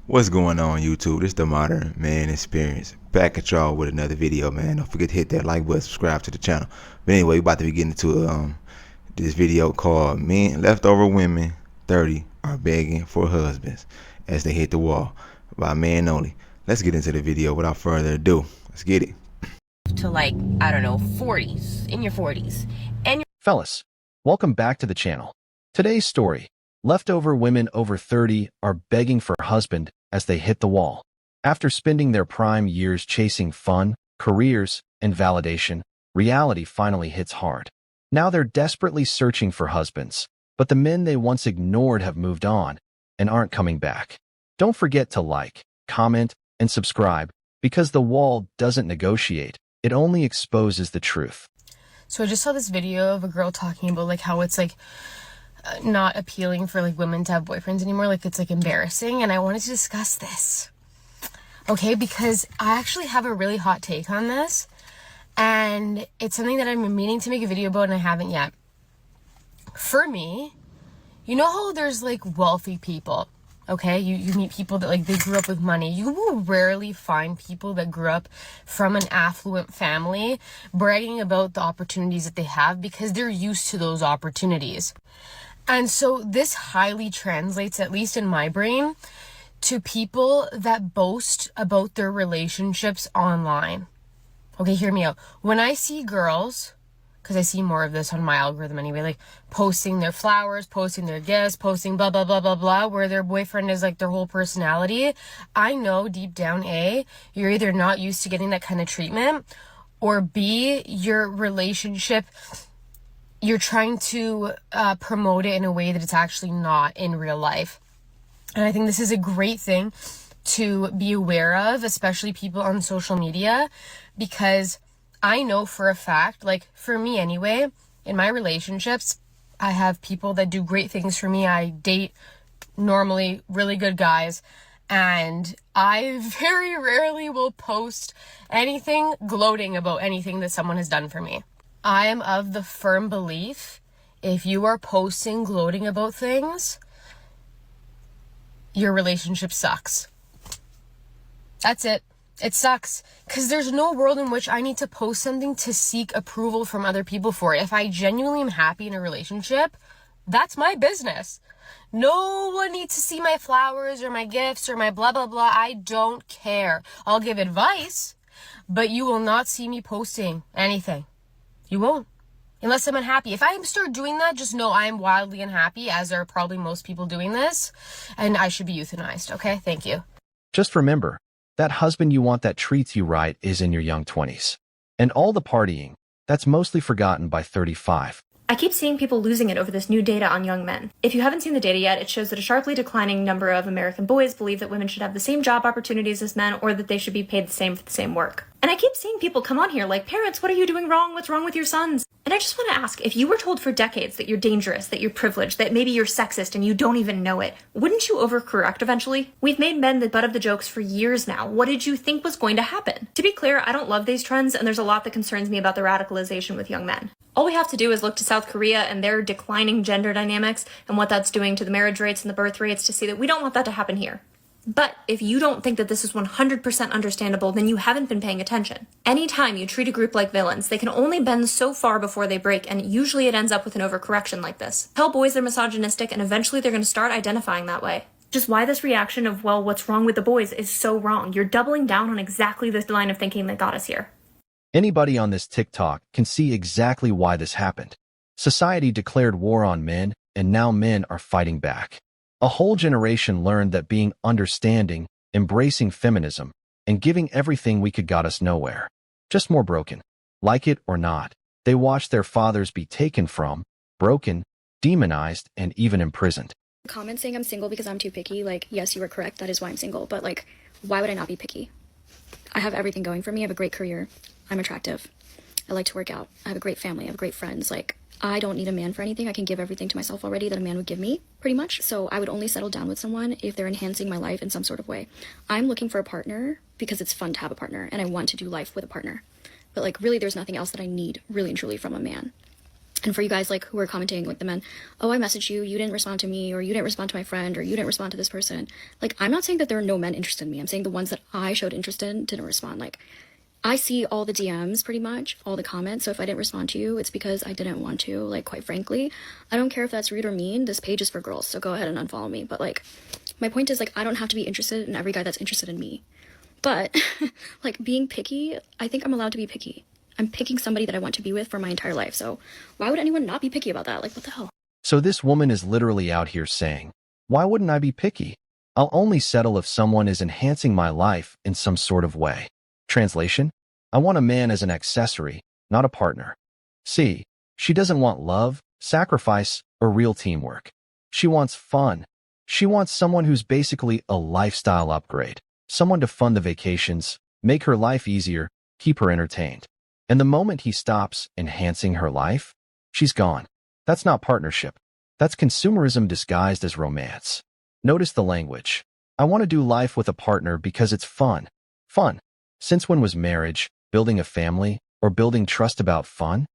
What's going on, YouTube? This the Modern Man Experience. Back at y'all with another video, man. Don't forget to hit that like button, subscribe to the channel. But anyway, we about to be getting into this video called Leftover Women 30 Are Begging for Husbands as They Hit the Wall by Man Only. Let's get into the video without further ado. Let's get it. To like, I don't know, 40s, in your 40s. And Fellas, welcome back to the channel. Today's story, leftover women over 30 are begging for husband as they hit the wall. After spending their prime years chasing fun, careers, and validation, reality finally hits hard. Now they're desperately searching for husbands, but the men they once ignored have moved on and aren't coming back. Don't forget to like, comment, and subscribe, because the wall doesn't negotiate, it only exposes the truth. so I just saw this video of a girl talking about like how it's like not appealing for like women to have boyfriends anymore, like it's like embarrassing, and I wanted to discuss this, okay, because I actually have a really hot take on this, and it's something that I've been meaning to make a video about and I haven't yet. For me, you know how there's like wealthy people, okay, you meet people that like they grew up with money. You will rarely find people that grew up from an affluent family bragging about the opportunities that they have because they're used to those opportunities. And so this highly translates, at least in my brain, to people that boast about their relationships online. Okay, hear me out. When I see girls, because I see more of this on my algorithm anyway, like posting their flowers, posting their gifts, posting blah, blah, blah, blah, blah, where their boyfriend is like their whole personality, I know deep down, A, you're either not used to getting that kind of treatment, or B, your relationship, you're trying to promote it in a way that it's actually not in real life. And I think this is a great thing to be aware of, especially people on social media, because I know for a fact, like for me anyway, in my relationships, I have people that do great things for me. I date normally really good guys, and I very rarely will post anything gloating about anything that someone has done for me. I am of the firm belief, if you are posting gloating about things, your relationship sucks. That's it. It sucks. Because there's no world in which I need to post something to seek approval from other people for it. If I genuinely am happy in a relationship, that's my business. No one needs to see my flowers or my gifts or my blah, blah, blah. I don't care. I'll give advice, but you will not see me posting anything. You won't. Unless I'm unhappy. If I start doing that, just know I'm wildly unhappy, as are probably most people doing this, and I should be euthanized, okay? Thank you. Just remember, that husband you want that treats you right is in your young 20s. And all the partying, that's mostly forgotten by 35. I keep seeing people losing it over this new data on young men. If you haven't seen the data yet, it shows that a sharply declining number of American boys believe that women should have the same job opportunities as men, or that they should be paid the same for the same work. And I keep seeing people come on here like, parents, what are you doing wrong? What's wrong with your sons? And I just want to ask, if you were told for decades that you're dangerous, that you're privileged, that maybe you're sexist and you don't even know it, wouldn't you overcorrect eventually? We've made men the butt of the jokes for years now. What did you think was going to happen? To be clear, I don't love these trends, and there's a lot that concerns me about the radicalization with young men. All we have to do is look to South Korea and their declining gender dynamics and what that's doing to the marriage rates and the birth rates to see that we don't want that to happen here. But if you don't think that this is 100% understandable, then you haven't been paying attention. Anytime you treat a group like villains, they can only bend so far before they break, and usually it ends up with an overcorrection like this. Tell boys they're misogynistic, and eventually they're going to start identifying that way. Just why this reaction of, well, what's wrong with the boys is so wrong. You're doubling down on exactly this line of thinking that got us here. Anybody on this TikTok can see exactly why this happened. Society declared war on men, and now men are fighting back. A whole generation learned that being understanding, embracing feminism, and giving everything we could got us nowhere. Just more broken. Like it or not, they watched their fathers be taken from, broken, demonized, and even imprisoned. Comments saying I'm single because I'm too picky, like, yes, you are correct, that is why I'm single, but like, why would I not be picky? I have everything going for me. I have a great career. I'm attractive. I like to work out. I have a great family. I have great friends. Like, I don't need a man for anything. I can give everything to myself already that a man would give me, pretty much. So I would only settle down with someone if they're enhancing my life in some sort of way. I'm looking for a partner because it's fun to have a partner, and I want to do life with a partner. But like, really, there's nothing else that I need, really and truly, from a man. And for you guys like who are commenting, like the men, oh, I messaged you, you didn't respond to me, or you didn't respond to my friend, or you didn't respond to this person. Like, I'm not saying that there are no men interested in me. I'm saying the ones that I showed interest in didn't respond. Like, I see all the DMs pretty much, all the comments. So if I didn't respond to you, it's because I didn't want to. Like, quite frankly, I don't care if that's rude or mean. This page is for girls, so go ahead and unfollow me. But like, my point is, like, I don't have to be interested in every guy that's interested in me. But like, being picky, I think I'm allowed to be picky. I'm picking somebody that I want to be with for my entire life. So why would anyone not be picky about that? Like, what the hell? So this woman is literally out here saying, why wouldn't I be picky? I'll only settle if someone is enhancing my life in some sort of way. Translation: I want a man as an accessory, not a partner. See, she doesn't want love, sacrifice, or real teamwork. She wants fun. She wants someone who's basically a lifestyle upgrade, someone to fund the vacations, make her life easier, keep her entertained. And the moment he stops enhancing her life, she's gone. That's not partnership. That's consumerism disguised as romance. Notice the language. I want to do life with a partner because it's fun. Fun. Since when was marriage, building a family, or building trust about fun?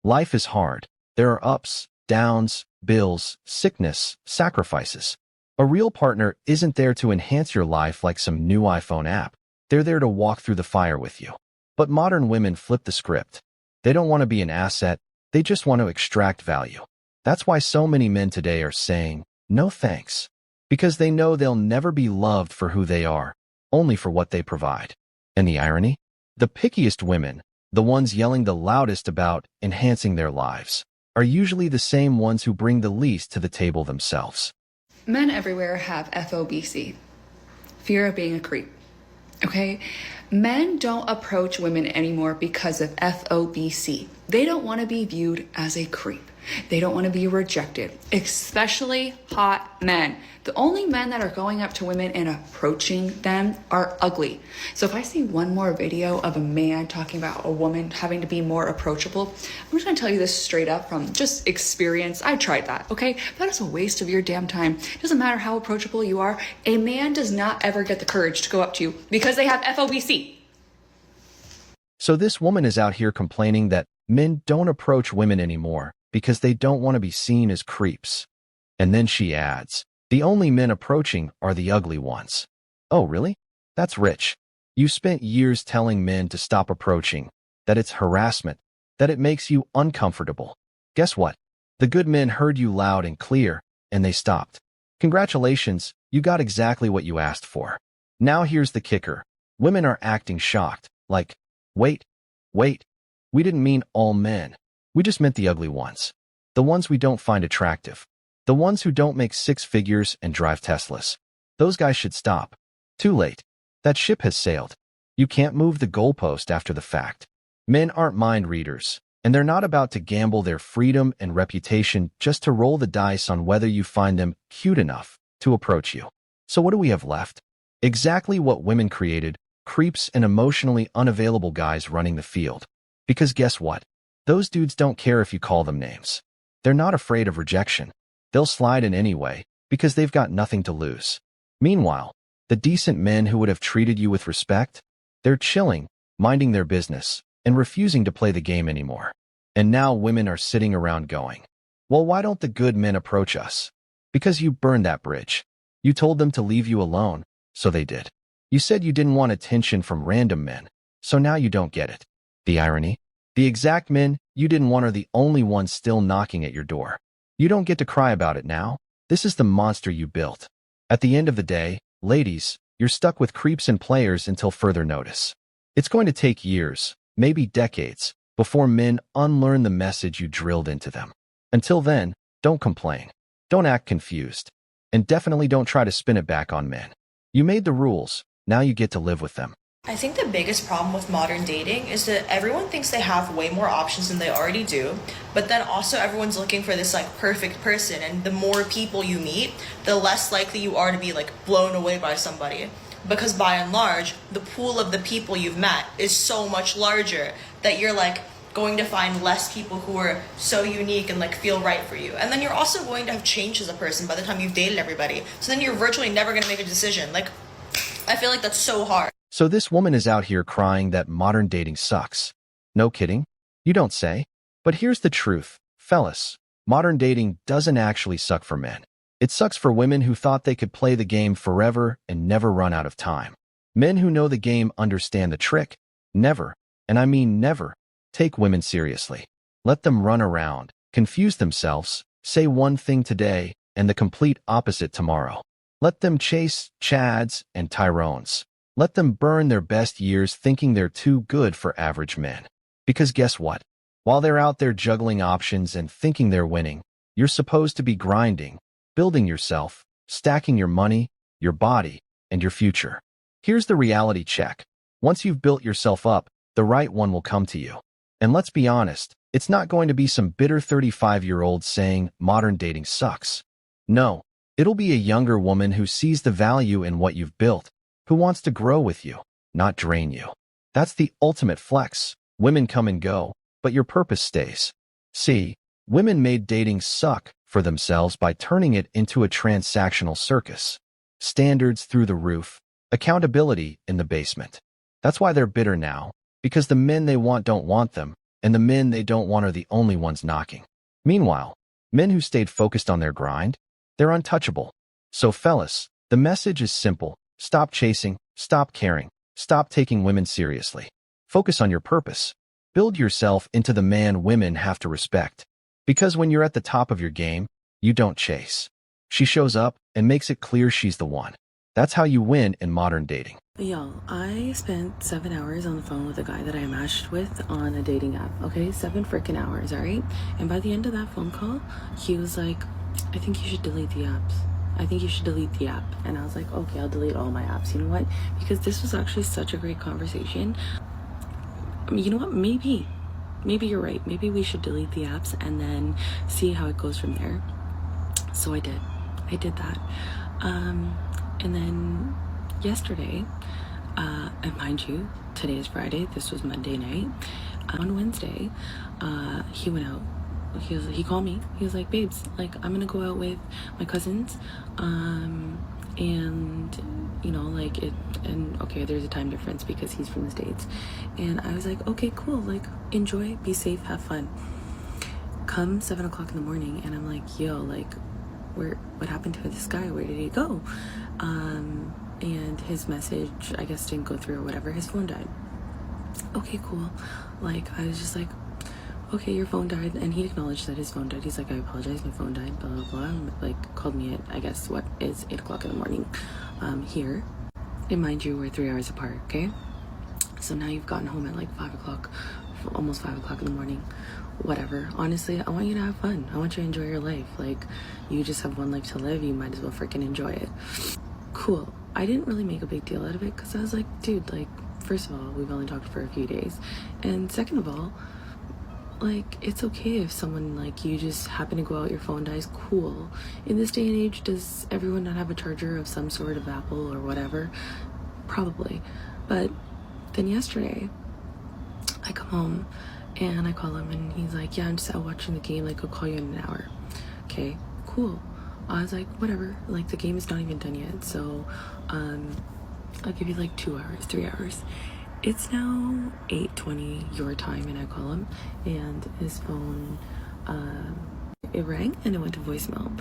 Life is hard. There are ups, downs, bills, sickness, sacrifices. A real partner isn't there to enhance your life like some new iPhone app. They're there to walk through the fire with you. But modern women flip the script. They don't want to be an asset, they just want to extract value. That's why so many men today are saying, no thanks. Because they know they'll never be loved for who they are, only for what they provide. And the irony? The pickiest women, the ones yelling the loudest about enhancing their lives, are usually the same ones who bring the least to the table themselves. Men everywhere have FOBC, fear of being a creep. Okay? Men don't approach women anymore because of FOBC. They don't want to be viewed as a creep. They don't want to be rejected, especially hot men. The only men that are going up to women and approaching them are ugly. So if I see one more video of a man talking about a woman having to be more approachable, I'm just gonna tell you this straight up from just experience. I tried that, okay? That is a waste of your damn time. It doesn't matter how approachable you are. A man does not ever get the courage to go up to you because they have FOBC. So this woman is out here complaining that men don't approach women anymore because they don't want to be seen as creeps. And then she adds, the only men approaching are the ugly ones. Oh, really? That's rich. You spent years telling men to stop approaching, that it's harassment, that it makes you uncomfortable. Guess what? The good men heard you loud and clear, and they stopped. Congratulations, you got exactly what you asked for. Now here's the kicker. Women are acting shocked, like, wait, we didn't mean all men. We just meant the ugly ones. The ones we don't find attractive. The ones who don't make six figures and drive Teslas. Those guys should stop. Too late. That ship has sailed. You can't move the goalpost after the fact. Men aren't mind readers, and they're not about to gamble their freedom and reputation just to roll the dice on whether you find them cute enough to approach you. So what do we have left? Exactly what women created, creeps and emotionally unavailable guys running the field. Because guess what? Those dudes don't care if you call them names. They're not afraid of rejection. They'll slide in anyway, because they've got nothing to lose. Meanwhile, the decent men who would have treated you with respect, they're chilling, minding their business, and refusing to play the game anymore. And now women are sitting around going, well, why don't the good men approach us? Because you burned that bridge. You told them to leave you alone, so they did. You said you didn't want attention from random men, so now you don't get it. The irony? The exact men you didn't want are the only ones still knocking at your door. You don't get to cry about it now. This is the monster you built. At the end of the day, ladies, you're stuck with creeps and players until further notice. It's going to take years, maybe decades, before men unlearn the message you drilled into them. Until then, don't complain. Don't act confused. And definitely don't try to spin it back on men. You made the rules, now you get to live with them. I think the biggest problem with modern dating is that everyone thinks they have way more options than they already do, but then also everyone's looking for this like perfect person, and the more people you meet, the less likely you are to be like blown away by somebody. Because by and large, the pool of the people you've met is so much larger that you're like going to find less people who are so unique and like feel right for you. And then you're also going to have changed as a person by the time you've dated everybody. So then you're virtually never going to make a decision. Like, I feel like that's so hard. So this woman is out here crying that modern dating sucks. No kidding? You don't say? But here's the truth. Fellas, modern dating doesn't actually suck for men. It sucks for women who thought they could play the game forever and never run out of time. Men who know the game understand the trick. Never, and I mean never, take women seriously. Let them run around, confuse themselves, say one thing today and the complete opposite tomorrow. Let them chase Chads and Tyrones. Let them burn their best years thinking they're too good for average men. Because guess what? While they're out there juggling options and thinking they're winning, you're supposed to be grinding, building yourself, stacking your money, your body, and your future. Here's the reality check. Once you've built yourself up, the right one will come to you. And let's be honest, it's not going to be some bitter 35-year-old saying modern dating sucks. No, it'll be a younger woman who sees the value in what you've built, who wants to grow with you, not drain you. That's the ultimate flex. Women come and go, but your purpose stays. See, women made dating suck for themselves by turning it into a transactional circus. Standards through the roof, accountability in the basement. That's why they're bitter now, because the men they want don't want them, and the men they don't want are the only ones knocking. Meanwhile, men who stayed focused on their grind, they're untouchable. So fellas, the message is simple. Stop chasing, stop caring, stop taking women seriously. Focus on your purpose. Build yourself into the man women have to respect. Because when you're at the top of your game, you don't chase. She shows up and makes it clear she's the one. That's how you win in modern dating. Y'all, I spent 7 hours on the phone with a guy that I matched with on a dating app, okay? 7 freaking hours, all right? And by the end of that phone call, he was like, I think you should delete the apps. I think you should delete the app. And I was like, okay, I'll delete all my apps. You know what? Because this was actually such a great conversation. You know what? Maybe you're right. Maybe we should delete the apps and then see how it goes from there. So I did that. And then yesterday, and mind you, today is Friday. This was Monday night. On Wednesday, he went out. He called me. He was like, babes, like, I'm gonna go out with my cousins, and you know, like it, and okay, there's a time difference because he's from the States. And I was like, okay, cool, like, enjoy, be safe, have fun. Come 7 o'clock in the morning, and I'm like, yo, like, what happened to this guy? Where did he go? And his message, I guess, didn't go through or whatever. His phone died. Okay, cool. Like, I was just like, okay, your phone died. And he acknowledged that his phone died. He's like, I apologize, my phone died, blah, blah, blah. And, like, called me at, I guess, what is 8 o'clock in the morning here. And mind you, we're 3 hours apart, okay? So now you've gotten home at, like, 5 o'clock, almost 5 o'clock in the morning. Whatever. Honestly, I want you to have fun. I want you to enjoy your life. Like, you just have one life to live. You might as well freaking enjoy it. Cool. I didn't really make a big deal out of it because I was like, dude, like, first of all, we've only talked for a few days. And second of all, like, it's okay if someone, like, you just happen to go out, your phone dies, cool. In this day and age, does everyone not have a charger of some sort of Apple or whatever? Probably. But then yesterday, I come home and I call him and he's like, yeah, I'm just out watching the game, like, I'll call you in an hour. Okay, cool. I was like, whatever, like, the game is not even done yet, so I'll give you like 2 hours, 3 hours. It's now 8:20 your time, and I call him, and his phone, it rang and it went to voicemail.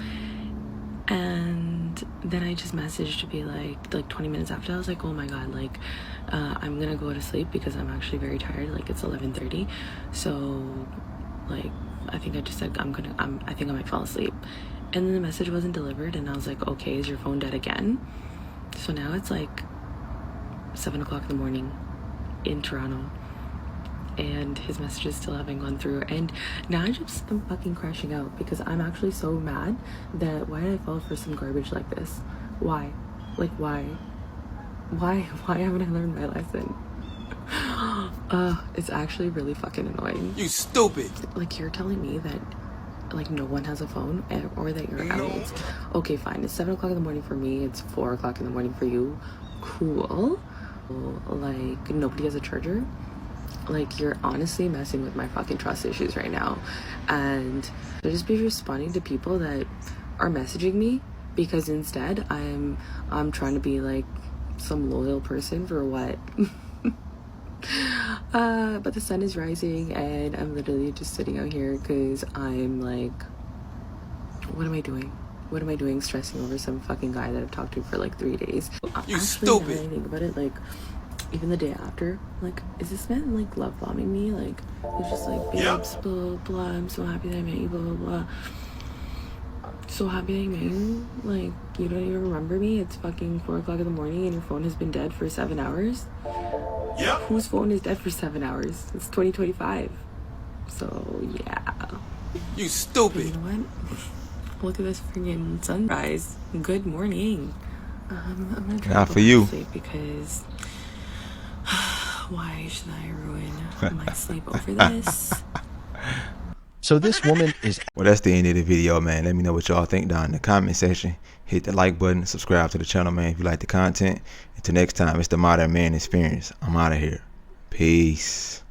And then I just messaged to be like 20 minutes after, I was like, oh my god, like, I'm gonna go to sleep because I'm actually very tired. Like, it's 11:30, so, like, I think I just said I think I might fall asleep. And then the message wasn't delivered, and I was like, okay, is your phone dead again? So now it's like 7 o'clock in the morning in Toronto, and his messages still haven't gone through. And now I just am fucking crashing out because I'm actually so mad that why did I fall for some garbage like this? Why? Like, why haven't I learned my lesson? It's actually really fucking annoying. You stupid. Like, you're telling me that, like, no one has a phone, or that you're adults. Okay, fine, it's 7 o'clock in the morning for me, it's 4 o'clock in the morning for you. Cool. Like, nobody has a charger. Like, you're honestly messing with my fucking trust issues right now. And I just be responding to people that are messaging me because instead I'm trying to be like some loyal person for what? But the sun is rising and I'm literally just sitting out here because I'm like, what am I doing? What am I doing stressing over some fucking guy that I've talked to for like 3 days? You Actually, stupid. now that I think about it, like, even the day after, like, is this man like love bombing me? Like, he's just like, babes, blah blah, I'm so happy that I met you, blah blah blah. So happy that I met you. Like, you don't even remember me. It's fucking 4 o'clock in the morning and your phone has been dead for 7 hours. Yep. Whose phone is dead for 7 hours? It's 2025. So yeah. You stupid. You know what? Look at this freaking sunrise. Good morning. I'm gonna try Not to for go you. back to sleep because why should I ruin my sleep over this? So this woman is Well, that's the end of the video, man. Let me know what y'all think down in the comment section. Hit the like button, subscribe to the channel, man, if you like the content. Until next time, it's the Modern Man Experience. I'm out of here. Peace.